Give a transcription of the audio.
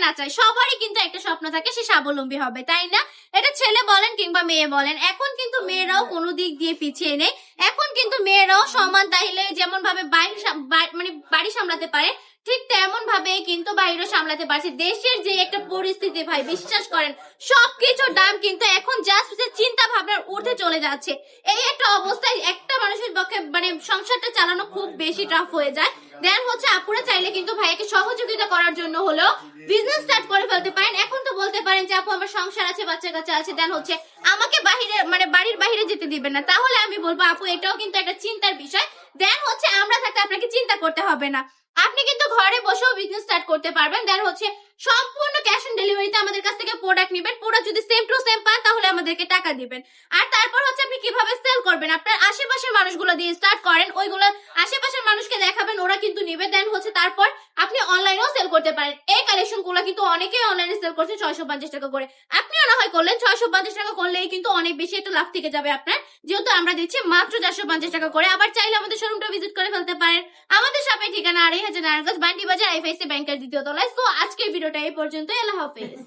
না চায়, সবারই কিন্তু একটা স্বপ্ন থাকে সে স্বাবলম্বী হবে, তাই না? এটা ছেলে বলেন কিংবা মেয়ে বলেন, এখন কিন্তু মেয়েরাও কোনো দিক দিয়ে পিছিয়ে নেই। এখন কিন্তু মেয়েরাও সমান, তাইলে যেমন ভাবে মানে বাড়ি সামলাতে পারে, ঠিক তেমন ভাবে কিন্তু বাইরে সামলাতে পারছে। দেশের যে একটা পরিস্থিতি ভাই, বিশ্বাস করেন সবকিছুর দাম কিন্তু এখন জাস্ট চিন্তা ভাবনার ঊর্ধ্বে চলে যাচ্ছে। এই একটা অবস্থায় একটা মানুষের পক্ষে মানে সংসারটা চালানো খুব বেশি টাফ হয়ে যায়। দেন হচ্ছে আপুরা চাইলে কিন্তু ভাইয়াকে সহযোগিতা করার জন্য হলেও বিজনেস স্টার্ট করে ফেলতে পারেন। এখন তো বলতে পারেন যে আপু আমার সংসার আছে, বাচ্চা কাচ্চা আছে, দেন হচ্ছে আমাকে বাহিরে মানে বাড়ির বাহিরে যেতে দিবেন না, তাহলে আমি বলবো আপু এটাও কিন্তু একটা চিন্তার বিষয়। দেন হচ্ছে আমরা থাকতে আপনাকে চিন্তা করতে হবে না, আপনি কিন্তু ঘরে বসেও বিজনেস স্টার্ট করতে পারবেন। দেন হচ্ছে সম্পূর্ণ ক্যাশ অন ডেলিভারিতে আমাদের কাছ থেকে প্রোডাক্ট নেবেন, প্রোডাক্ট যদি সেম টু সেম পান তাহলে আমাদেরকে টাকা দিবেন। আর তারপর হচ্ছে আপনি কিভাবে সেল করবেন, আপনার আশেপাশের মানুষগুলো দিয়ে স্টার্ট করেন, ওইগুলো আশেপাশের মানুষকে দেখাবেন, ওরা কিন্তু নিবে। দেন হচ্ছে তারপর আপনি অনলাইনেও সেল করতে পারেন। এই কালেকশন গুলো কিন্তু অনেকেই অনলাইনে সেল করছে 650 টাকা করে, আপনিও না হয় করলেন। 650 টাকা করলেই কিন্তু অনেক বেশি একটা লাভ থেকে যাবে আপনার, যেহেতু আমরা দিচ্ছি মাত্র 450 টাকা করে। আবার চাইলে আমাদের শোরুমটা ভিজিট করে ফেলতে পারেন। আমাদের শপের ঠিকানা 2500 নারায়ণগঞ্জ বান্ডি বাজার, আইএফআইসি ব্যাংকের দ্বিতীয় তলায়। তো আজকের ভিডিওটা এই পর্যন্ত, আল্লাহ হাফেজ।